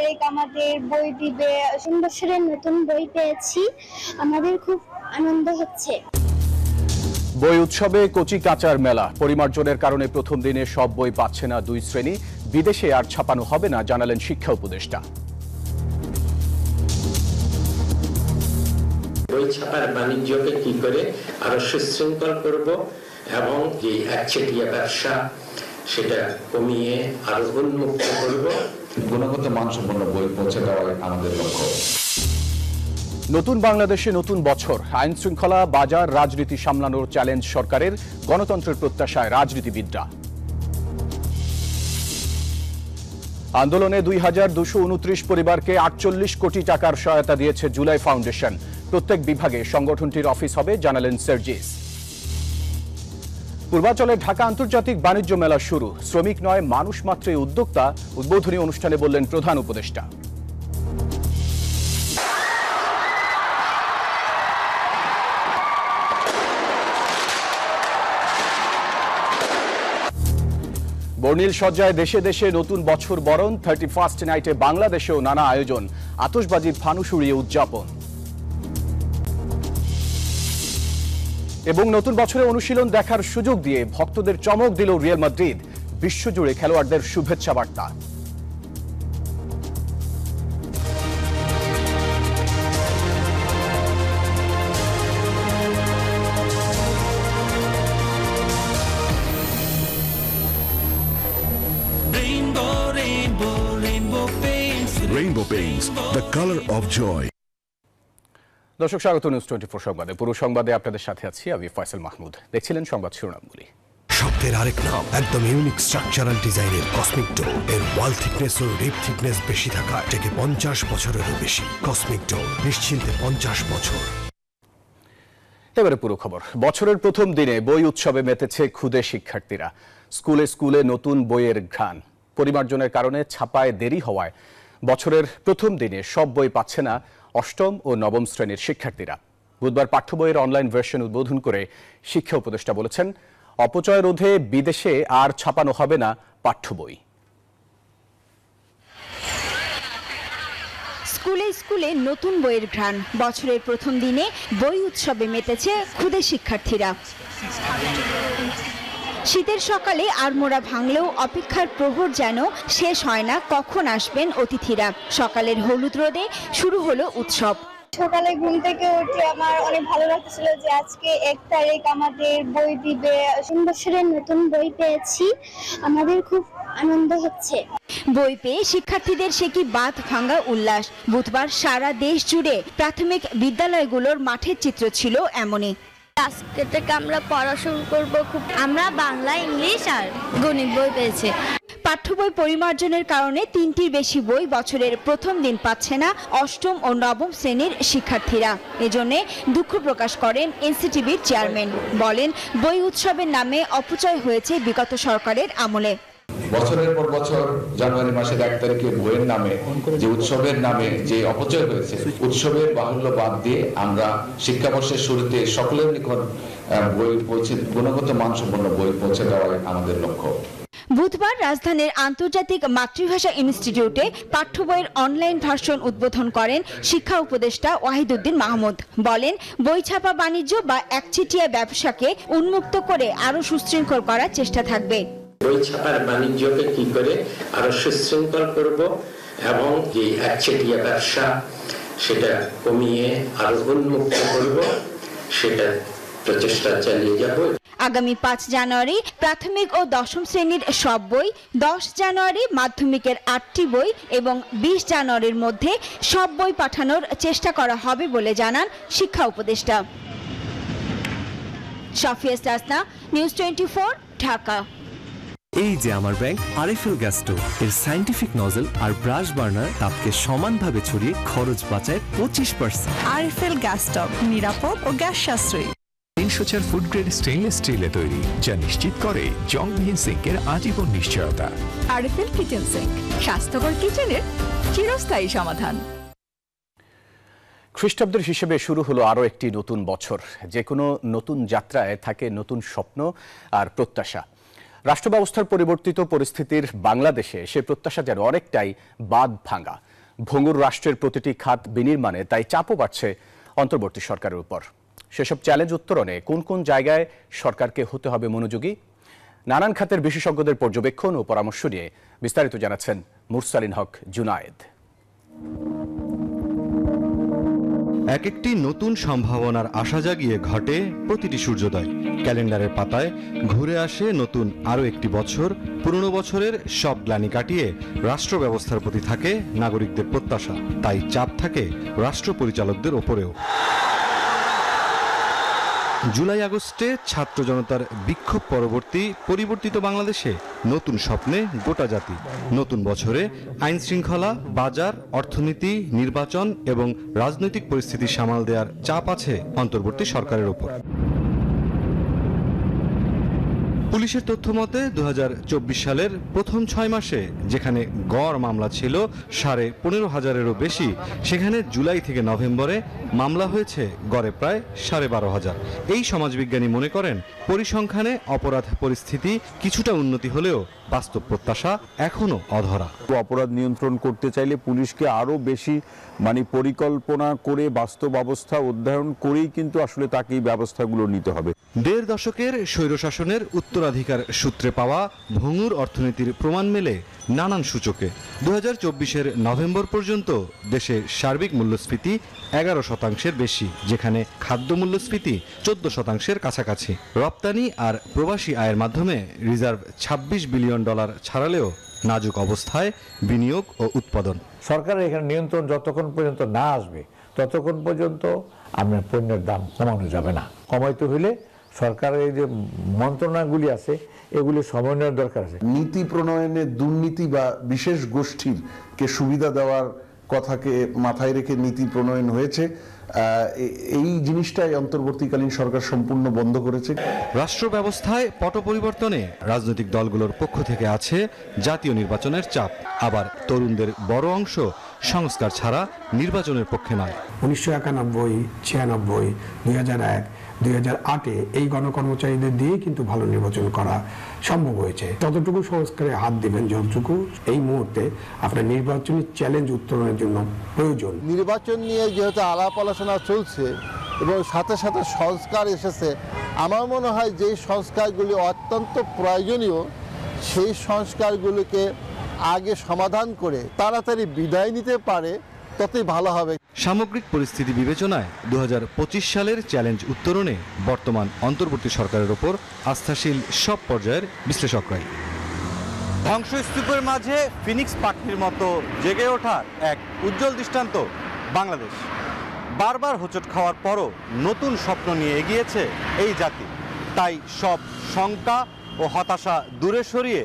তারিখ আমাদের বই দিবে। বছরের নতুন বই পেয়েছি, আমাদের খুব আনন্দ হচ্ছে। বই উৎসবে কচি কাঁচার মেলা। পরিমার্জনের কারণে প্রথম দিনে সব বই পাচ্ছে না 2 শ্রেণী। বিদেশে আর ছাপানো হবে না জানালেন শিক্ষা উপদেষ্টা। বই ছাপার বাণিজ্যকে কি করে আরো সুশৃঙ্খল করব এবং যে একচেটিয়া ব্যবসা সেটা কমিয়ে আরো উন্মুক্ত করব। গুণগত মানসম্পন্ন বই পৌঁছে দেওয়াই আমাদের লক্ষ্য। নতুন বাংলাদেশে নতুন বছর। আইন শৃঙ্খলা, বাজার, রাজনীতি সামলানোর চ্যালেঞ্জ সরকারের। গণতন্ত্রের প্রত্যাশায় রাজনীতিবিদরা। আন্দোলনে 2229 পরিবারকে 48 কোটি টাকার সহায়তা দিয়েছে জুলাই ফাউন্ডেশন। প্রত্যেক বিভাগে সংগঠনটির অফিস হবে জানালেন সার্জিস। পূর্বাঞ্চলে ঢাকা আন্তর্জাতিক বাণিজ্য মেলা শুরু। শ্রমিক নয়, মানুষ মাত্রই উদ্যোক্তা। উদ্বোধনী অনুষ্ঠানে বললেন প্রধান উপদেষ্টা। বর্ণিল সজ্জায় দেশে দেশে নতুন বছর বরণ। 31st নাইটে বাংলাদেশেও নানা আয়োজন। আতশবাজি, ফানুস উড়িয়ে উদযাপন। এবং নতুন বছরে অনুশীলন দেখার সুযোগ দিয়ে ভক্তদের চমক দিল রিয়াল মাদ্রিদ। বিশ্বজুড়ে খেলোয়াড়দের শুভেচ্ছা বার্তা। Rainbow Paints, the color of joy. দর্শক, স্বাগত নিউজ 24 সংবাদে। পুরো সংবাদে আপনাদের সাথে আছি আমি ফয়সাল মাহমুদ। দেখছিলেন সংবাদ শিরোনামগুলি। শব্দের আরেক নাম, একদম ইউনিক স্ট্রাকচারাল ডিজাইনের কসমিক ডো। এর ওয়াল থিকনেস ও রিপ থিকনেস বেশি থাকা থেকে 50 বছরেরও বেশি। কসমিক ডো, নিশ্চিন্তে 50 বছর। এবারে পুরো খবর। বছরের প্রথম দিনে বই উৎসবে মেতেছে ক্ষুদে শিক্ষার্থীরা। স্কুলে স্কুলে নতুন বইয়ের ঘ্রাণ। পরিমার্জনের কারণে ছাপায় দেরি হওয়ায় বছরের প্রথম দিনে সব বই পাচ্ছে না অষ্টম ও নবম শ্রেণীর শিক্ষার্থীরা। বুধবার পাঠ্য বইয়ের অনলাইন ভার্সন উদ্বোধন করে শিক্ষা উপদেষ্টা বলেছেন, অপচয় রোধে বিদেশে আর ছাপানো হবে না পাঠ্য বই। স্কুলে স্কুলে নতুন বইয়ের ঘ্রাণ। বছরের প্রথম দিনে বই উৎসবে মেতেছে ক্ষুদে শিক্ষার্থীরা। শীতের সকালে আড়মোড়া ভাঙলেও অপেক্ষার প্রহর যেন শেষ হয় না কখন আসবেন অতিথিরা। সকালের হলুদ রোদে শুরু হলো উৎসব। সকালে ঘুম থেকে উঠে আমার অনেক ভালো লাগছিল যে আজকে 1 তারিখ আমাদের বই দিবে। বছরের নতুন বই পেয়েছি, আমাদের খুব আনন্দ হচ্ছে। বই পেয়ে শিক্ষার্থীদের সে কি বাঁধ ভাঙা উল্লাস। বুধবার সারা দেশ জুড়ে প্রাথমিক বিদ্যালয়গুলোর মাঠের চিত্র ছিল এমনই। আজকে থেকে আমরা পড়া শুরু করবো। আমরা বাংলা, ইংলিশ আর গণিত বই পেয়েছি। পাঠ্য বই পরিমার্জনের কারণে 3টির বেশি বই বছরের প্রথম দিন পাচ্ছে না অষ্টম ও নবম শ্রেণীর শিক্ষার্থীরা। এজন্য দুঃখ প্রকাশ করেন এনসিটিবির চেয়ারম্যান। বলেন, বই উৎসবের নামে অপচয় হয়েছে বিগত সরকারের আমলে। বছরের পর বছর জানুয়ারি মাসের 1 তারিখে বইয়ের নামে যে উৎসবের নামে যে অপচয় হয়েছে, উৎসবের বাহুল্য বাদ দিয়ে আমরা শিক্ষাবর্ষের শুরুতে সকলের নিকট বই পৌঁছে, গুণগত মানসম্পন্ন বই পৌঁছে দেওয়াই আমাদের লক্ষ্য। বুধবার রাজধানীর আন্তর্জাতিক মাতৃভাষা ইনস্টিটিউটে পাঠ্য বইয়ের অনলাইন ভার্সন উদ্বোধন করেন শিক্ষা উপদেষ্টা ওয়াহিদুদ্দিন মাহমুদ। বলেন, বই ছাপা বাণিজ্য বা একচেটিয়া ব্যবসাকে উন্মুক্ত করে আরো সুশৃঙ্খল করার চেষ্টা থাকবে। বই ছাপার বাণিজ্যকে কি করে আরো সুশৃঙ্খল করব এবং যে একচেটিয়া ব্যবসা সেটা কমিয়ে আরো উন্মুক্ত করব, সেটা প্রচেষ্টা চালিয়ে যাব। আগামী 5 জানুয়ারি প্রাথমিক ও দশম শ্রেণীর সব বই, 10 জানুয়ারি মাধ্যমিকের 8টি বই এবং 20 জানুয়ারির মধ্যে সব বই পাঠানোর চেষ্টা করা হবে বলে জানান শিক্ষা উপদেষ্টা। শাফিয়া ইসলাসনা, নিউজ 24, ঢাকা। এই যে আমার ব্যাংক আরএফএল গ্যাস স্টোভ, এর সায়েন্টিফিক নজল আর ব্রাশ বার্নার তাপকে সমানভাবে ছড়িয়ে খরচ বাঁচায় 25%। আরএফএল গ্যাস স্টোভ নিরাপদ ও গ্যাস সাশ্রয়ী। 304 ফুড গ্রেড স্টেইনলেস স্টিলে তৈরি, যা নিশ্চিত করে জংবিহীন সিঙ্কের আজীবন নিশ্চয়তা। আরএফএল কিচেন সিঙ্ক, স্বাস্থ্যকর কিচেনের চিরস্থায়ী সমাধান। খ্রিস্টাব্দের হিসেবে শুরু হলো আরও একটি নতুন বছর। যে কোনো নতুন যাত্রায় থাকে নতুন স্বপ্ন আর প্রত্যাশা। রাষ্ট্র ব্যবস্থার পরিবর্তিত পরিস্থিতির বাংলাদেশে সে প্রত্যাশা যেন অনেকটাই বাঁধ ভাঙা। ভঙ্গুর রাষ্ট্রের প্রতিটি খাত বিনির্মাণে তাই চাপও বাড়ছে অন্তর্বর্তী সরকারের উপর। সেসব চ্যালেঞ্জ উত্তরণে কোন কোন জায়গায় সরকারকে হতে হবে মনোযোগী, নানান খাতের বিশেষজ্ঞদের পর্যবেক্ষণ ও পরামর্শ নিয়ে বিস্তারিত জানাচ্ছেন মুরসালিন হক জুনায়েদ। এক একটি নতুন সম্ভাবনার আশা জাগিয়ে ঘটে প্রতিটি সূর্যোদয়। ক্যালেন্ডারের পাতায় ঘুরে আসে নতুন আরও একটি বছর। পুরনো বছরের সব গ্লানি কাটিয়ে রাষ্ট্র ব্যবস্থার প্রতি থাকে নাগরিকদের প্রত্যাশা, তাই চাপ থাকে রাষ্ট্র পরিচালকদের ওপরেও। জুলাই আগস্টে ছাত্র জনতার বিক্ষোভ পরবর্তী পরিবর্তিত বাংলাদেশে নতুন স্বপ্নে গোটা জাতি। নতুন বছরে আইন শৃঙ্খলা, বাজার, অর্থনীতি, নির্বাচন এবং রাজনৈতিক পরিস্থিতি সামাল দেওয়ার চাপ আছে অন্তর্বর্তী সরকারের উপর। পুলিশের তথ্য মতে 2024 সালের প্রথম 6 মাসে যেখানে গড় মামলা ছিল 15,500-এরও বেশি, সেখানে জুলাই থেকে নভেম্বরে মামলা হয়েছে গড়ে প্রায় 12,500। এই সমাজবিজ্ঞানী মনে করেন পরিসংখ্যানে অপরাধ পরিস্থিতি কিছুটা উন্নতি হলেও বাস্তব প্রত্যাশা এখনো অধরা। অপরাধ নিয়ন্ত্রণ করতে চাইলে পুলিশকে আরো বেশি পরিকল্পনা করে বাস্তব অবস্থা অধ্যয়ন করেই কিন্তু আসলে তাকে এই ব্যবস্থাগুলো নিতে হবে। 1.5 দশকের স্বৈরশাসনের উত্তরাধিকার সূত্রে পাওয়া ভঙ্গুর অর্থনীতির প্রমাণ মেলে নানান সূচকে। 2024-এর নভেম্বর পর্যন্ত দেশে সার্বিক মূল্যস্ফীতি 11% বেশি, যেখানে খাদ্য মূল্যস্ফীতি 14% কাছাকাছি। রপ্তানি আর প্রবাসী আয়ের মাধ্যমে রিজার্ভ $26 বিলিয়ন ছাড়ালেও নাজুক অবস্থায় বিনিয়োগ ও উৎপাদন। সরকারের এখানে নিয়ন্ত্রণ যতক্ষণ পর্যন্ত না আসবে ততক্ষণ পর্যন্ত আপনার পণ্যের দাম কমানো যাবে না। কমাইতে হলে সরকারের এই যে মন্ত্রণালয়গুলি আছে এগুলি সমন্বয়ের দরকার আছে। নীতি প্রণয়নে দুর্নীতি বা বিশেষ গোষ্ঠীরকে সুবিধা দেওয়ার কথাকে মাথায় রেখে নীতি প্রণয়ন হয়েছে। এই জিনিসটাই অন্তর্বর্তীকালীন সরকার সম্পূর্ণ বন্ধ করেছে। রাষ্ট্র ব্যবস্থায় পট পরিবর্তনে রাজনৈতিক দলগুলোর পক্ষ থেকে আছে জাতীয় নির্বাচনের চাপ, আবার তরুণদের বড় অংশ সংস্কার ছাড়া নির্বাচনের পক্ষে নয়। 1991, 96, 2001, 2008-এ এই গণকর্মচারীদের দিয়ে কিন্তু ভালো নির্বাচন করা সম্ভব হয়েছে। ততটুকু সংস্কারে হাত দিবেন যতটুকু এই মুহূর্তে আপনার নির্বাচনী চ্যালেঞ্জ উত্তরণের জন্য প্রয়োজন। নির্বাচন নিয়ে যেহেতু আলাপ আলোচনা চলছে এবং সাথে সাথে সংস্কার এসেছে, আমার মনে হয় যে সংস্কারগুলি অত্যন্ত প্রয়োজনীয় সেই সংস্কারগুলোকে আগে সমাধান করে তাড়াতাড়ি বিদায় নিতে পারে ততই ভালো হবে। সামগ্রিক পরিস্থিতি বিবেচনায় 2025 সালের চ্যালেঞ্জ উত্তরণে বর্তমান অন্তর্বর্তী সরকারের ওপর আস্থাশীল সব পর্যায়ের বিশ্লেষকরাই। ধ্বংসস্তূপের মাঝে ফিনিক্স পাখির মতো জেগে ওঠার এক উজ্জ্বল দৃষ্টান্ত বাংলাদেশ। বারবার হোঁচট খাওয়ার পরও নতুন স্বপ্ন নিয়ে এগিয়েছে এই জাতি। তাই সব শঙ্কা ও হতাশা দূরে সরিয়ে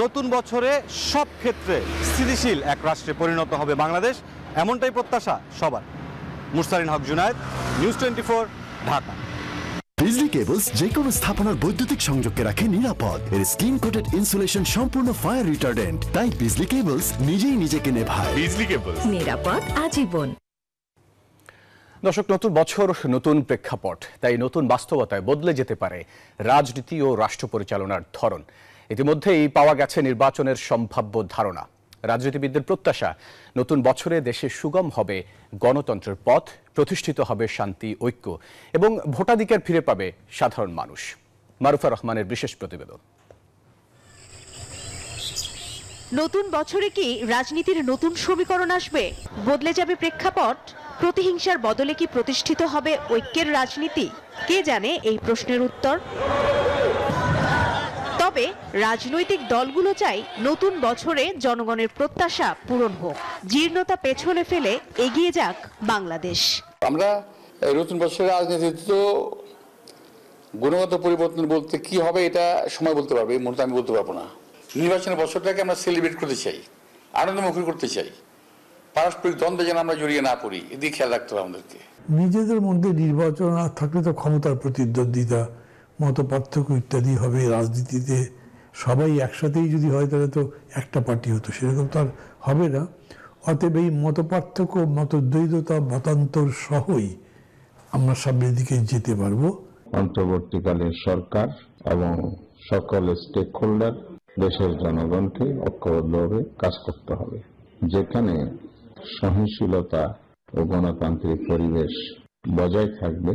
নতুন বছরে সব ক্ষেত্রে স্থিতিশীল এক রাষ্ট্রে পরিণত হবে বাংলাদেশ, এমনটাই প্রত্যাশা সবার। মুরসালিন হক জুনায়েদ, নিউজ 24, ঢাকা। বিজলি কেবলস যে কোনো স্থাপনার বৈদ্যুতিক সংযোগকে রাখে নিরাপদ। এর স্কিন কোটেড ইনসুলেশন সম্পূর্ণ ফায়ার রিটার্ডেন্ট, তাই বিজলি কেবলস নিজেই নিজেকে নেভায়। বিজলি কেবলস, নিরাপদ আজীবন। দর্শক, নতুন বছর, নতুন প্রেক্ষাপট, তাই নতুন বাস্তবতায় বদলে যেতে পারে রাজনীতি ও রাষ্ট্র পরিচালনার ধরন। ইতিমধ্যেই পাওয়া গেছে নির্বাচনের সম্ভাব্য ধারণা। রাজনীতিবিদদের প্রত্যাশা, নতুন বছরে দেশে সুগম হবে গণতন্ত্রের পথ, প্রতিষ্ঠিত হবে শান্তি, ঐক্য এবং ভোটাধিকার ফিরে পাবে সাধারণ মানুষ। মারুফা রহমানের বিশেষ প্রতিবেদন। নতুন বছরে কি রাজনীতির নতুন সমীকরণ আসবে? বদলে যাবে প্রেক্ষাপট? প্রতিহিংসার বদলে কি প্রতিষ্ঠিত হবে ঐক্যের রাজনীতি? কে জানে এই প্রশ্নের উত্তর। তবে রাজনৈতিক দলগুলো চাই নতুন বছরে জনগণের প্রত্যাশা পূরণ হোক, জীর্ণতা পেছনে ফেলে এগিয়ে যাক বাংলাদেশ। আমরা নতুন বছরের রাজনীতি তো গুণগত পরিবর্তন বলতে কি হবে এটা সময় বলতে পারবে, এই মুহূর্তে আমি বলতে পারবো না। নির্বাচনের বছরটাকে আমরা সেলিব্রেট করতে চাই, আনন্দমুখর করতে চাই, পারস্পরিক দ্বন্দ্বে যেন আমরা জড়িয়ে না পড়ি, এদিকে খেয়াল রাখতে হবে আমাদেরকে। নিজেদের মধ্যে নির্বাচন আর থাকলে তো ক্ষমতার প্রতিদ্বন্দ্বিতা, মত পার্থক্য ইত্যাদি হবে রাজনীতিতে। সবাই একসাথেই যদি হয় তাহলে তো একটা পার্টি হতো, সেরকম তো আর হবে না। অতএব এই মত পার্থক্য, মতদ্বৈধতা, মতান্তর সহই আমরা সামনের দিকে যেতে পারবো। অন্তর্বর্তীকালীন সরকার এবং সকল স্টেক হোল্ডার দেশের জনগণকে ঐক্যবদ্ধভাবে কাজ করতে হবে। যেখানে সহনশীলতা ও গণতান্ত্রিক পরিবেশ বজায় থাকবে।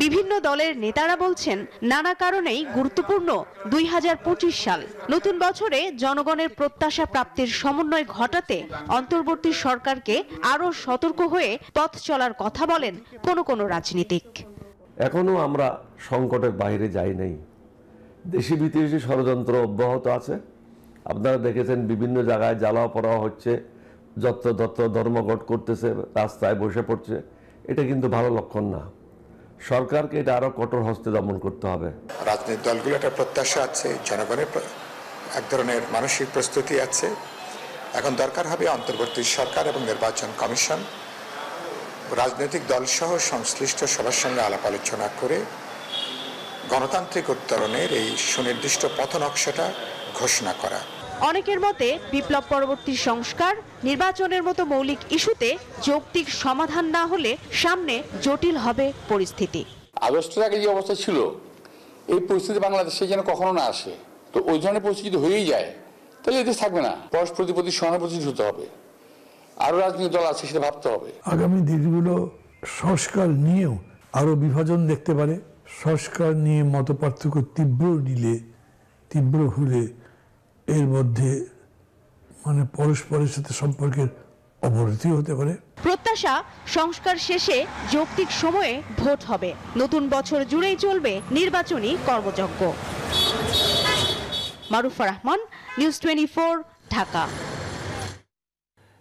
বিভিন্ন দলের নেতারা বলছেন নানা কারণেই গুরুত্বপূর্ণ 2025 সাল। নতুন বছরে জনগণের প্রত্যাশা প্রাপ্তির সমন্বয় ঘটাতে অন্তর্বর্তী সরকারকে আরো সতর্ক হয়ে পথ চলার কথা বলেন কোন রাজনীতিক। এখনো আমরা সংকটের বাইরে যাই নাই, দেশি বিদেশি ষড়যন্ত্র অব্যাহত আছে। আপনারা দেখেছেন বিভিন্ন জায়গায় জ্বালাও পড়াও হচ্ছে, যত্রতত্র ধর্মঘট করতেছে, রাস্তায় বসে পড়ছে। এটা কিন্তু ভালো লক্ষণ না। সরকারকে এটা আরো কঠোর হস্তে দমন করতে হবে। রাজনৈতিক দলগুলো একটা প্রত্যাশা আছে, জনগণের এক ধরনের মানসিক প্রস্তুতি আছে। এখন দরকার হবে অন্তর্বর্তী সরকার এবং নির্বাচন কমিশন রাজনৈতিক দল সহ সংশ্লিষ্ট সবার সঙ্গে আলাপ আলোচনা করে গণতান্ত্রিক উত্তরণের এই সুনির্দিষ্ট পথ নকশাটা ঘোষণা করা। অনেকের মতে বিপ্লব পরবর্তী সংস্কার, নির্বাচনের মতো মৌলিক ইস্যুতে যৌক্তিক সমাধান না হলে সামনে জটিল হবে পরিস্থিতি। আগস্টের আগে যে অবস্থা ছিল, এই পরিস্থিতি বাংলাদেশে যেন কখনো না আসে। তো ওই ধরনের পরিস্থিতি হয়েই যায়, তাহলে এদেশ থাকবে না। পরস্পরের প্রতি সহানুভূতি হতে হবে, আরো রাজনৈতিক দল আছে সেটা ভাবতে হবে। আগামী দিনগুলো সংস্কার নিয়েও আরো বিভাজন দেখতে পারে। সংস্কার নিয়ে মতপার্থক্য তীব্র হলে এর মধ্যে পরস্পরের সাথে সম্পর্কের অবনতি হতে পারে। প্রত্যাশা সংস্কার শেষে যৌক্তিক সময়ে ভোট হবে। নতুন বছর জুড়েই চলবে নির্বাচনী কর্মযজ্ঞ। মারুফা রহমান, নিউজ 24, ঢাকা।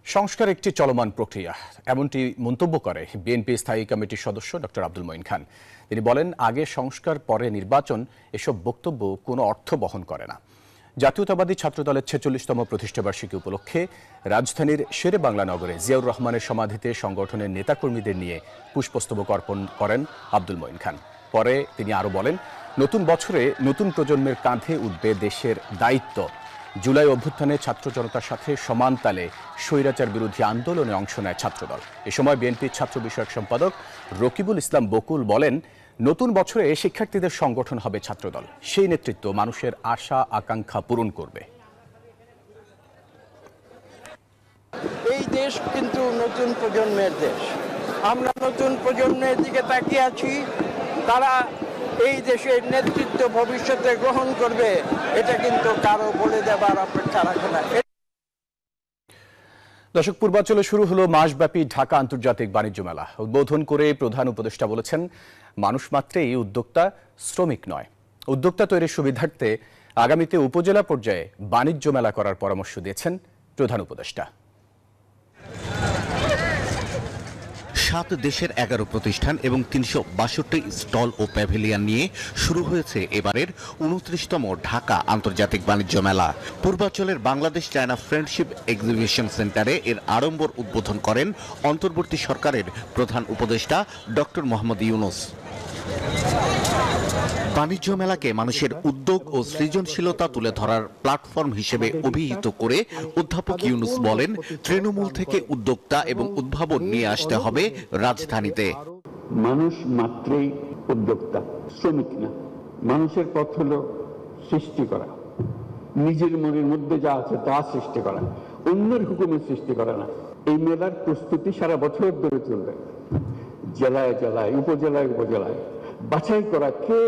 সংস্কার একটি চলমান প্রক্রিয়া, এমনটি মন্তব্য করে বিএনপি স্থায়ী কমিটির সদস্য ডক্টর আব্দুল মঈন খান। তিনি বলেন, আগে সংস্কার পরে নির্বাচন, এসব বক্তব্য কোনো অর্থ বহন করে না। জাতীয়তাবাদী ছাত্রদলের 46তম প্রতিষ্ঠাবার্ষিকী উপলক্ষে রাজধানীর শেরে বাংলা নগরে জিয়াউর রহমানের সমাধিতে সংগঠনের নেতাকর্মীদের নিয়ে পুষ্পস্তবক অর্পণ করেন আব্দুল মঈন খান। পরে তিনি আরও বলেন, নতুন বছরে নতুন প্রজন্মের কাঁধে উঠবে দেশের দায়িত্ব। জুলাই অভ্যুত্থানে ছাত্র জনতার সাথে সমান তালে স্বৈরাচার বিরোধী আন্দোলনে অংশ নেয় ছাত্রদল। এ সময় বিএনপির ছাত্র বিষয়ক সম্পাদক রকিবুল ইসলাম বকুল বলেন, নতুন বছরে শিক্ষার্থীদের সংগঠন হবে ছাত্রদল। সেই নেতৃত্ব মানুষের আশা আকাঙ্ক্ষা পূরণ করবে। এই দেশ কিন্তু নতুন প্রজন্মের দেশ। আমরা নতুন প্রজন্মের দিকে তাকিয়ে আছি। তারা এই দেশের নেতৃত্ব ভবিষ্যতে গ্রহণ করবে, এটা কিন্তু কারো বলে দেবার অপেক্ষা রাখে না। দর্শক, পূর্বাঞ্চলে শুরু হলো মাসব্যাপী ঢাকা আন্তর্জাতিক বাণিজ্য মেলা। উদ্বোধন করে প্রধান উপদেষ্টা বলেছেন, মানুষ মাত্রেই উদ্যোক্তা, শ্রমিক নয়। উদ্যোক্তা তৈরির সুবিধার্থে আগামীতে উপজেলা পর্যায়ে বাণিজ্য মেলা করার পরামর্শ দিয়েছেন প্রধান উপদেষ্টা। 7 দেশের 11 প্রতিষ্ঠান এবং 362 স্টল ও প্যাভিলিয়ন নিয়ে শুরু হয়েছে এবারের 29তম ঢাকা আন্তর্জাতিক বাণিজ্য মেলা। পূর্বাঞ্চলের বাংলাদেশ চায়না ফ্রেন্ডশিপ এক্সিবিশন সেন্টারে এর আড়ম্বর উদ্বোধন করেন অন্তর্বর্তী সরকারের প্রধান উপদেষ্টা ডক্টর মোহাম্মদ ইউনূস। বাণিজ্য মেলাকে মানুষের উদ্যোগ ও সৃজনশীলতা তুলে ধরার প্ল্যাটফর্ম হিসেবে অভিহিত করে অধ্যাপক ইউনূস বলেন, তৃণমূল থেকে উদ্যোক্তা এবং উদ্ভাবন নিয়ে আসতে হবে রাজধানীতে। মানুষ মাত্রই উদ্যোক্তা, শ্রমিক না। মানুষের পথ হলো সৃষ্টি করা, নিজের মনের মধ্যে যা আছে তা সৃষ্টি করা, অন্যের হুকুমে সৃষ্টি করা না। এই মেলার প্রস্তুতি সারা বছর ধরে চলবে। জেলায় জেলায়, উপজেলায় উপজেলায় বাছাই করা কে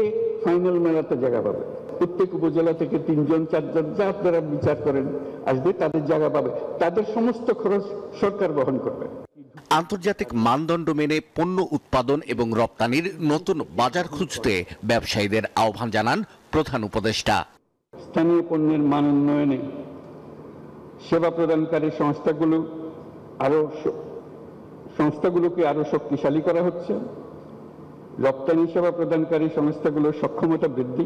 ফাইনাল মেলাতে জায়গা পাবে। প্রত্যেক উপজেলা থেকে 3 জন 4 জন যা আপনারা বিচার করেন আসবে, তাদের জায়গা পাবে। তাদের সমস্ত খরচ সরকার বহন করবে। আন্তর্জাতিক মানদণ্ড মেনে পণ্য উৎপাদন এবং রপ্তানির নতুন বাজার খুঁজতে ব্যবসায়ীদের আহ্বান জানান প্রধান উপদেষ্টা। স্থানীয় পণ্যের মান উন্নয়নে সেবা প্রদানকারী সংস্থাগুলোকে আরো শক্তিশালী করা হচ্ছে। রপ্তানি সেবা প্রদানকারী সংস্থাগুলোর সক্ষমতা বৃদ্ধি,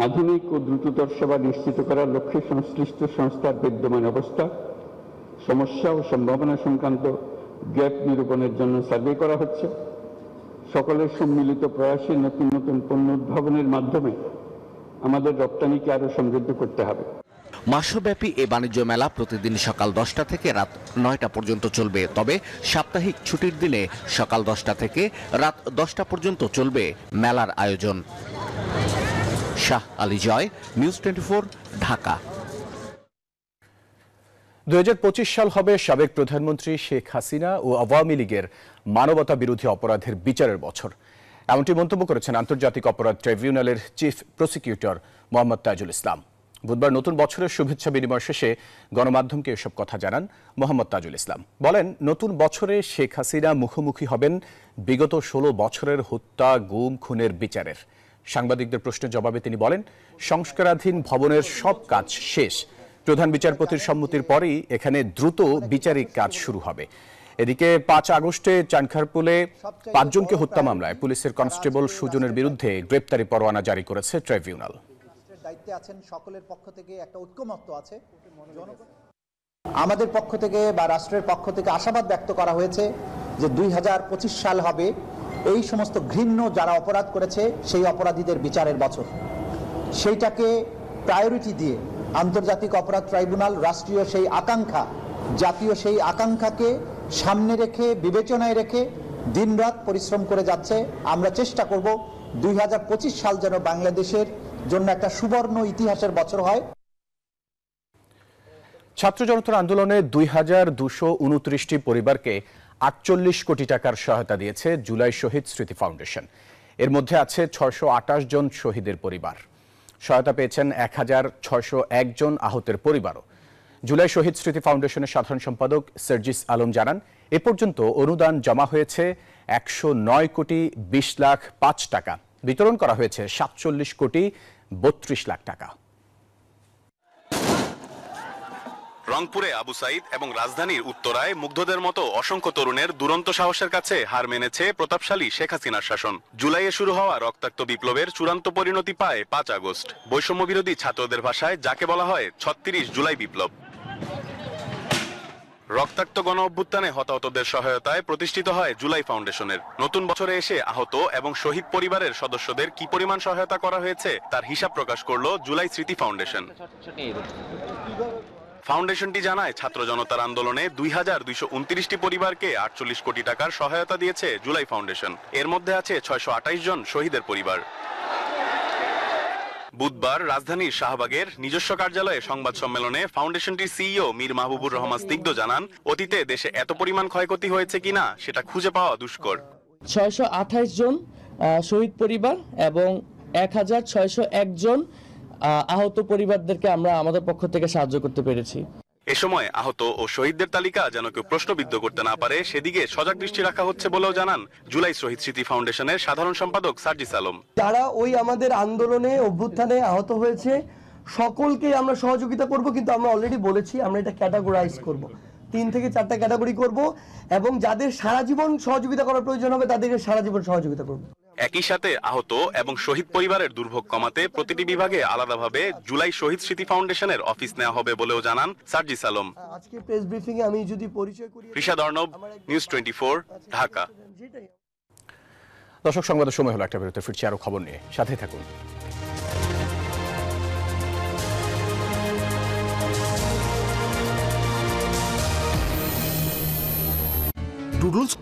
আধুনিক ও দ্রুততর সেবা নিশ্চিত করার লক্ষ্যে সংশ্লিষ্ট সংস্থার বিদ্যমান অবস্থা, সমস্যা ও সম্ভাবনা সংক্রান্ত গ্যাপ নিরূপণের জন্য সার্ভে করা হচ্ছে। সকলের সম্মিলিত প্রয়াসে নতুন নতুন পণ্য উদ্ভাবনের মাধ্যমে আমাদের রপ্তানিকে আরো সমৃদ্ধ করতে হবে। মাসব্যাপী এ বাণিজ্য মেলা প্রতিদিন সকাল 10টা থেকে রাত 9টা পর্যন্ত চলবে। তবে সাপ্তাহিক ছুটির দিনে সকাল 10টা থেকে রাত 10টা পর্যন্ত চলবে মেলার আয়োজন। শাহ আলী জয়, নিউজ 24, ঢাকা। 2025 সাল হবে সাবেক প্রধানমন্ত্রী শেখ হাসিনা ও আওয়ামী লীগের মানবতা বিরোধী অপরাধের বিচারের বছর। এমনটি মন্তব্য করেছেন আন্তর্জাতিক অপরাধ ট্রাইব্যুনালের চিফ প্রসিকিউটর মোহাম্মদ তাজুল ইসলাম। বুধবার নতুন বছরের শুভেচ্ছা বিনিময় শেষে গণমাধ্যমকে এসব কথা জানান মোহাম্মদ তাজুল ইসলাম। বলেন, নতুন বছরে শেখ হাসিনা মুখোমুখি হবেন বিগত 16 বছরের হত্যা, গুম, খুনের বিচারের। সাংবাদিকদের প্রশ্নের জবাবে তিনি বলেন, সংস্কারাধীন ভবনের সব কাজ শেষ। প্রধান বিচারপতির সম্মতির পরেই এখানে দ্রুত বিচারিক কাজ শুরু হবে। এদিকে 5 আগস্টে চানখারপুলে 5 জনকে হত্যা মামলায় পুলিশের কনস্টেবল সুজনের বিরুদ্ধে গ্রেপ্তারি পরোয়ানা জারি করেছে ট্রাইব্যুনাল। দায়িত্বে আছেন সকলের পক্ষ থেকে একটা ঐক্যমত্য আছে। আমাদের পক্ষ থেকে বা রাষ্ট্রের পক্ষ থেকে আশাবাদ ব্যক্ত করা হয়েছে যে 2025 সাল হবে এই সমস্ত ঘৃণ্য যারা অপরাধ করেছে সেই অপরাধীদের বিচারের বছর। সেইটাকে প্রায়োরিটি দিয়ে আন্তর্জাতিক অপরাধ ট্রাইব্যুনাল রাষ্ট্রীয় সেই আকাঙ্ক্ষা, জাতীয় সেই আকাঙ্ক্ষাকে সামনে রেখে, বিবেচনায় রেখে দিনরাত পরিশ্রম করে যাচ্ছে। আমরা চেষ্টা করব 2025 সাল যেন বাংলাদেশের জন্য একটা সুবর্ণ ইতিহাসের বছর হয়। ছাত্র জনতার আন্দোলনে 2229টি পরিবারকে 48 কোটি টাকার সহায়তা দিয়েছে জুলাই শহীদ স্মৃতি ফাউন্ডেশন। এর মধ্যে আছে 628 জন শহীদের পরিবার। সহায়তা পেয়েছেন 1601 জন আহতের পরিবারও। জুলাই শহীদ স্মৃতি ফাউন্ডেশনের সাধারণ সম্পাদক সার্জিস আলম জানান, এ পর্যন্ত অনুদান জমা হয়েছে 109 কোটি 20 লাখ 5 টাকা। বিতরণ করা হয়েছে 47 কোটি 32 লাখ টাকা। রংপুরে আবু সাইদ এবং রাজধানীর উত্তরায় মুগ্ধদের মতো অসংখ্য তরুণের দুরন্ত সাহসের কাছে হার মেনেছে প্রতাপশালী শেখ হাসিনার শাসন। জুলাইয়ে শুরু হওয়া রক্তাক্ত বিপ্লবের চূড়ান্ত পরিণতি পায় 5 আগস্ট। বৈষম্য বিরোধী ছাত্রদের ভাষায় যাকে বলা হয় 36 জুলাই বিপ্লব। রক্তাক্ত গণ অভ্যুত্থানে হতাহতদের সহায়তায় প্রতিষ্ঠিত হয় জুলাই ফাউন্ডেশনের। নতুন বছরে এসে আহত এবং শহীদ পরিবারের সদস্যদের কি পরিমাণ সহায়তা করা হয়েছে তার হিসাব প্রকাশ করল জুলাই স্মৃতি ফাউন্ডেশন। ফাউন্ডেশনটি জানায়, ছাত্র জনতার আন্দোলনে 2229টি পরিবারকে 48 কোটি টাকার সহায়তা দিয়েছে জুলাই ফাউন্ডেশন। এর মধ্যে আছে 628 জন শহীদের পরিবার। বুধবার রাজধানীর শাহবাগের নিজস্ব কার্যালয়ে সংবাদ সম্মেলনে ফাউন্ডেশনটির সিইও মীর মাহবুবুর রহমান স্নিগ্ধ জানান, অতীতে দেশে এত পরিমাণ ক্ষয়ক্ষতি হয়েছে কিনা সেটা খুঁজে পাওয়া দুষ্কর। 628 জন শহীদ পরিবার এবং 1601 জন আহত পরিবারদেরকে আমরা আমাদের পক্ষ থেকে সাহায্য করতে পেরেছি। এ সময় আহত ও শহীদদের তালিকা যেন কেউ প্রশ্নবিদ্ধ করতে না পারে সেদিকে সজাগ দৃষ্টি রাখা হচ্ছে বলেও জানান জুলাই শহীদ স্মৃতি ফাউন্ডেশনের সাধারণ সম্পাদক সার্জিস আলম। যারা ওই আমাদের আন্দোলনে অভ্যুত্থানে আহত হয়েছে সকলকে আমরা সহযোগিতা করব, কিন্তু আমরা অলরেডি বলেছি আমরা এটা ক্যাটাগরাইজ করব, 3 থেকে 4টা ক্যাটাগরি করব এবং যাদের সারা জীবন সহযোগিতা করার প্রয়োজন হবে তাদেরকে সারা জীবন সহযোগিতা করব। একই সাথে আহত এবং শহীদ পরিবারের দুর্ভোগ কমাতে প্রতিটি বিভাগে আলাদাভাবে জুলাই শহীদ স্মৃতি ফাউন্ডেশনের অফিস নেওয়া হবে বলেও জানান সার্জিস আলম। আজকে প্রেস ব্রিফিং এ আমি যদি পরিচয় করি, ঋষাদ অর্ণব, নিউজ 24, ঢাকা। দর্শক, সংবাদের সময় হলো একটা বিরতি, ফিরছি আরো খবর নিয়ে, সাথে থাকুন। ডুডলস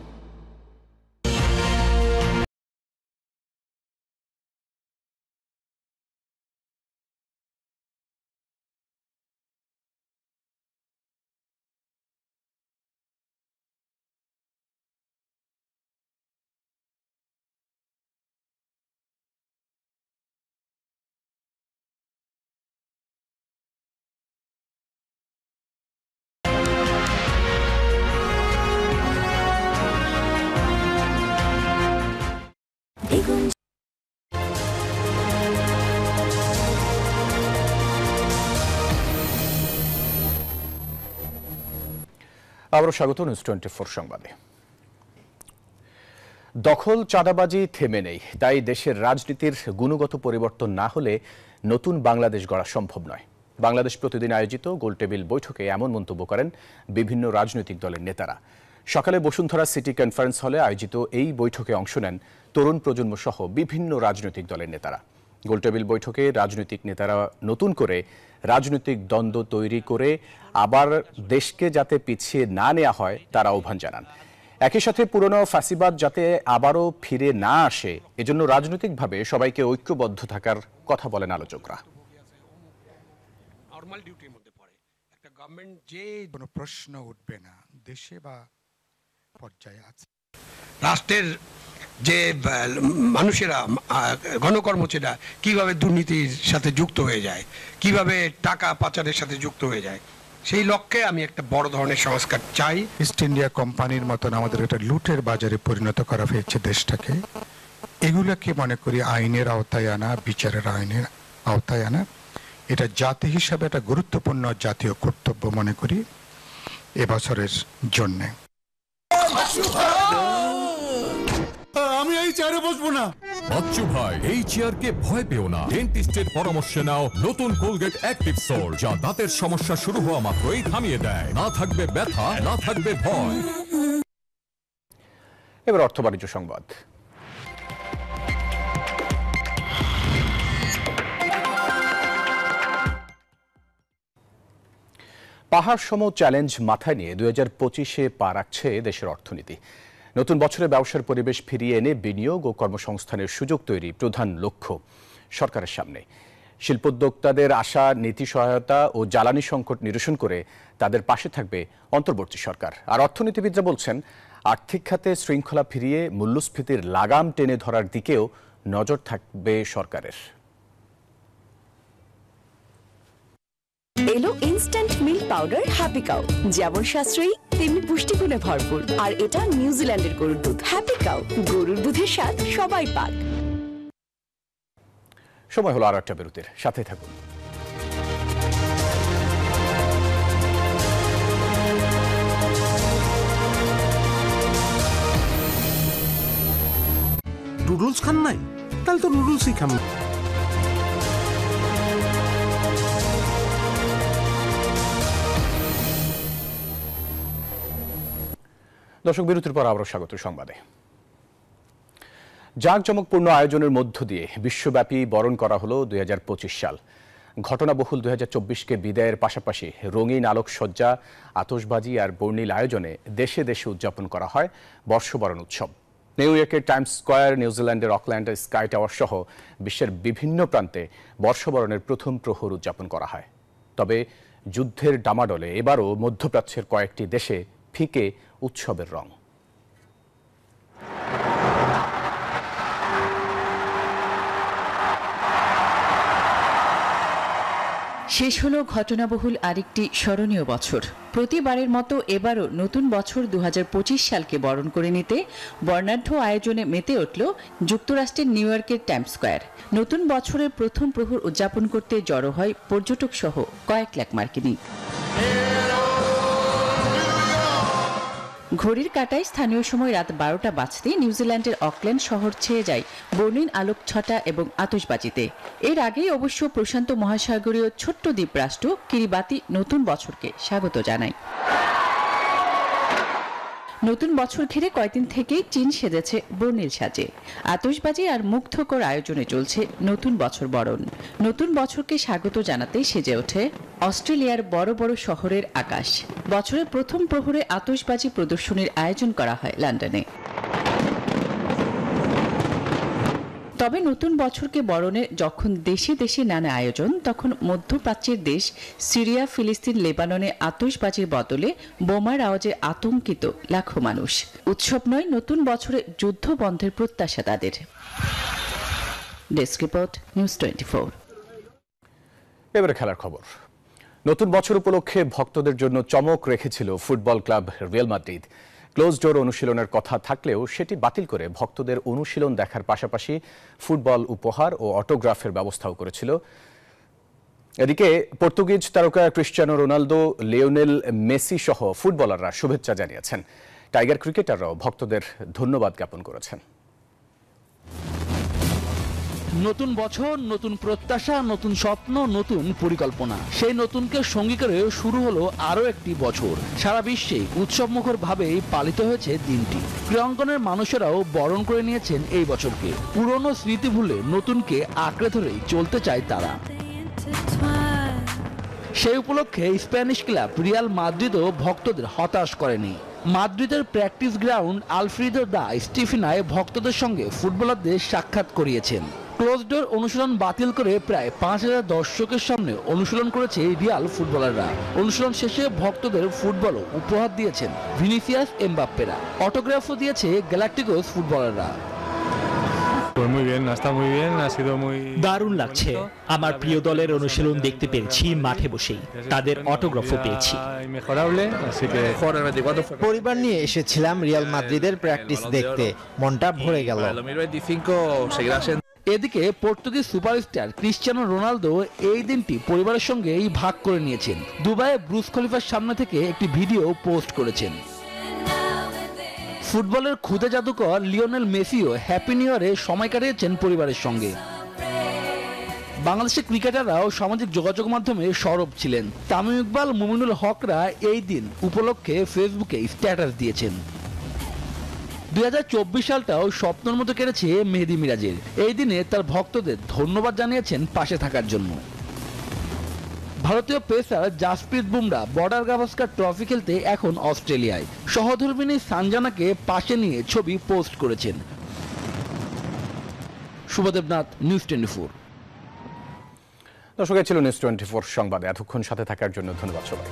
আবারও স্বাগত নিউজ 24 সংবাদে। দখল, চাঁদাবাজি থেমে নেই, তাই দেশের রাজনীতির গুণগত পরিবর্তন না হলে নতুন বাংলাদেশ গড়া সম্ভব নয়। বাংলাদেশ প্রতিদিন আয়োজিত গোলটেবিল বৈঠকে এমন মন্তব্য করেন বিভিন্ন রাজনৈতিক দলের নেতারা। সকালে বসুন্ধরা সিটি কনফারেন্স হলে আয়োজিত এই বৈঠকে অংশ নেন তরুণ প্রজন্ম সহ বিভিন্ন রাজনৈতিক দলের নেতারা। গোলটেবিল বৈঠকে রাজনৈতিক নেতারা নতুন করে রাজনৈতিক দ্বন্দ্ব তৈরি করে আবার দেশকে যাতে পিছিয়ে না নেওয়া হয় তার আহ্বান জানান। একই সাথে পুরনো ফ্যাসিবাদ যাতে আবারও ফিরে না আসে এজন্য রাজনৈতিকভাবে সবাইকে ঐক্যবদ্ধ থাকার কথা বলেন আলোচকরা। যে কোনো প্রশ্ন উঠবে না দেশে বা পর্যায়ে আছে। রাষ্ট্রের যে মানুষেরা গণকর্মচারীরা কিভাবে দুর্নীতির সাথে যুক্ত হয়ে যায়, কিভাবে টাকা পাচারের সাথে যুক্ত হয়ে যায়, সেই লক্ষ্যে আমি একটা বড় ধরনের সংস্কার চাই। ইস্ট ইন্ডিয়া কোম্পানির মতন আমাদের একটা লুটের বাজারে পরিণত করা হয়েছে দেশটাকে। এগুলোকে মনে করি আইনের আওতায় আনা, বিচারের আইনের আওতায় আনা, এটা জাতি হিসাবে একটা গুরুত্বপূর্ণ জাতীয় কর্তব্য মনে করি এবছরের জন্যে। আমি এই চেয়ারে বসবো না। বাচ্চু ভাই, এই চেয়ারকে ভয় পেও না। ডেন্টিস্টের পরামর্শে নাও নতুন কোলগেট অ্যাক্টিভ সোল, যা দাঁতের সমস্যা শুরু হওয়া মাত্রই থামিয়ে দেয়। না থাকবে ব্যথা, না থাকবে ভয়। এবার অর্থ বাণিজ্য সংবাদ। পাহাড় সম চ্যালেঞ্জ মাথায় নিয়ে 2025-এ পা রাখছে দেশের অর্থনীতি। নতুন বছরে ব্যবসার পরিবেশ ফিরিয়ে এনে বিনিয়োগ ও কর্মসংস্থানের সুযোগ তৈরি প্রধান লক্ষ্য সরকারের সামনে। শিল্পোদ্যোক্তাদের আশা, নীতি সহায়তা ও জ্বালানি সংকট নিরসন করে তাদের পাশে থাকবে অন্তর্বর্তী সরকার। আর অর্থনীতিবিদরা বলছেন, আর্থিক খাতে শৃঙ্খলা ফিরিয়ে মূল্যস্ফীতির লাগাম টেনে ধরার দিকেও নজর থাকবে সরকারের। এলো instant milk powder happy cow, যেমন সাশ্রয়ী তেমনি পুষ্টিগুণে ভরপুর। আর এটা নিউজিল্যান্ডের গরুর দুধ। হ্যাপি কাউ, গরুর দুধের স্বাদ সবাই পাক। সময় হলো আর একটা বিরতির, সাথে থাকুন। নুডলস খান নাই? তাহলে তো নুডলসই খান। দর্শক, বিরতির পর আবারও স্বাগত সংবাদে। জাঁকজমকপূর্ণ আয়োজনের মধ্য দিয়ে বিশ্বব্যাপী বরণ করা হলো 2025 সাল। ঘটনাবহুল 2024-কে বিদায়ের পাশাপাশি রঙিন আলোকসজ্জা, আতশবাজি আর বর্ণিল আয়োজনে দেশে দেশে উদযাপন করা হয় বর্ষবরণ উৎসব। নিউ ইয়র্কের টাইমস স্কয়ার, নিউজিল্যান্ডের অকল্যান্ডের স্কাই টাওয়ার সহ বিশ্বের বিভিন্ন প্রান্তে বর্ষবরণের প্রথম প্রহর উদযাপন করা হয়। তবে যুদ্ধের ডামাডোলে এবারও মধ্যপ্রাচ্যের কয়েকটি দেশে ফিকে উৎসবের রং। শেষ হলো ঘটনাবহুল আরেকটি স্মরণীয় বছর। প্রতিবারের মতো এবারও নতুন বছর 2025 সালকে বরণ করে নিতে বর্ণাঢ্য আয়োজনে মেতে উঠল যুক্তরাষ্ট্রের নিউ ইয়র্কের টাইমস স্কয়ার। নতুন বছরের প্রথম প্রহর উদযাপন করতে জড়ো হয় পর্যটক সহ কয়েক লাখ মার্কিনী। ঘড়ির কাঁটায় স্থানীয় সময় রাত 12টা বাজতে নিউজিল্যান্ডের অকল্যান্ড শহর ছেয়ে যায় বর্ণিল আলোকছটা এবং আতশবাজিতে। এর আগেই অবশ্য প্রশান্ত মহাসাগরীয় ছোট্ট দ্বীপরাষ্ট্র কিরিবাতি নতুন বছরকে স্বাগত জানায়। নতুন বছর ঘিরে কয়েকদিন থেকেই চীন সেজেছে বর্ণিল সাজে। আতশবাজি আর মুগ্ধকর আয়োজনে চলছে নতুন বছর বরণ। নতুন বছরকে স্বাগত জানাতেই সেজে ওঠে অস্ট্রেলিয়ার বড় বড় শহরের আকাশ। বছরের প্রথম প্রহরে আতশবাজি প্রদর্শনীর আয়োজন করা হয় লন্ডনে। তবে নতুন বছরকে বরণে যখন দেশে দেশে নানা আয়োজন, তখন মধ্যপ্রাচ্যের দেশ সিরিয়া, ফিলিস্তিন, লেবাননে আতশবাজির বদলে বোমার আওয়াজে আতঙ্কিত লাখো মানুষ। উৎসব নয়, নতুন বছরে যুদ্ধ বন্ধের প্রত্যাশা তাদের। Desk report, news 24। এবারে খেলার খবর। নতুন বছর উপলক্ষে ভক্তদের জন্য চমক রেখেছিল football club Real Madrid. Close door অনুশীলনের কথা থাকলেও সেটি বাতিল করে ভক্তদের অনুশীলন দেখার পাশাপাশি ফুটবল উপহার ও অটোগ্রাফের ব্যবস্থাও করেছিল। এদিকে পর্তুগিজ তারকা ক্রিশ্চিয়ানো রোনালদো, লিওনেল মেসি সহ ফুটবলাররা শুভেচ্ছা জানিয়েছেন। টাইগার ক্রিকেটাররাও ভক্তদের ধন্যবাদ জ্ঞাপন করেছেন। নতুন বছর, নতুন প্রত্যাশা, নতুন স্বপ্ন, নতুন পরিকল্পনা। সেই নতুনকে সঙ্গী করে শুরু হলো আরও একটি বছর। সারা বিশ্বে উৎসবমুখর ভাবেই পালিত হয়েছে দিনটি। ক্রীড়াঙ্গনের মানুষেরাও বরণ করে নিয়েছেন এই বছরকে। পুরনো স্মৃতি ভুলে নতুনকে আঁকড়ে ধরেই চলতে চায় তারা। সেই উপলক্ষে স্প্যানিশ ক্লাব রিয়াল মাদ্রিদও ভক্তদের হতাশ করেনি। মাদ্রিদের প্র্যাকটিস গ্রাউন্ড আলফ্রেদো দা স্টিফেনায় ভক্তদের সঙ্গে ফুটবলারদের সাক্ষাৎ করিয়েছেন। ক্লোজ ডোর অনুশীলন বাতিল করে প্রায় 5,000 দর্শকের সামনে অনুশীলন করেছে রিয়াল ফুটবলাররা। অনুশীলন শেষে ভক্তদের ফুটবলও উপহার দিয়েছেন ভিনিসিয়াস এমবাপ্পেরা, অটোগ্রাফও দিয়েছে গ্যালাক্টিকোস ফুটবলাররা। দারুণ লাগছে, আমার প্রিয় দলের অনুশীলন দেখতে পেরেছি মাঠে বসেই, তাদের অটোগ্রাফও পেয়েছি। পরিবার নিয়ে এসেছিলাম রিয়াল মাদ্রিদের প্র্যাকটিস দেখতে, মনটা ভরে গেল। এদিকে পর্তুগিজ সুপারস্টার ক্রিশ্চিয়ানো রোনালদো এই দিনটি পরিবারের সঙ্গেই ভাগ করে নিয়েছেন। দুবাইয়ে ব্রুজ খলিফার সামনে থেকে একটি ভিডিও পোস্ট করেছেন। ফুটবলের খুদে জাদুকর লিওনেল মেসিও হ্যাপি নিউ ইয়ারে সময় কাটিয়েছেন পরিবারের সঙ্গে। বাংলাদেশের ক্রিকেটাররাও সামাজিক যোগাযোগ মাধ্যমে সরব ছিলেন। তামিম ইকবাল, মুমিনুল হকরা এই দিন উপলক্ষে ফেসবুকে স্ট্যাটাস দিয়েছেন। 2024 সালটাও স্বপ্নের মতো কেটেছে মেহেদী মিরাজের। এই দিনে তার ভক্তদের ধন্যবাদ জানিয়েছেন পাশে থাকার জন্য। ভারতীয় pacer Jasprit Bumrah border Gavaskar trophy খেলতে এখন অস্ট্রেলিয়ায়। সহধর্মিণী সানজানাকে পাশে নিয়ে ছবি পোস্ট করেছেন। শুভদেবনাথ, নিউজ 24। দর্শক, ছিল নিউজ 24 সংবাদে। এতক্ষণ সাথে থাকার জন্য ধন্যবাদ সবাই।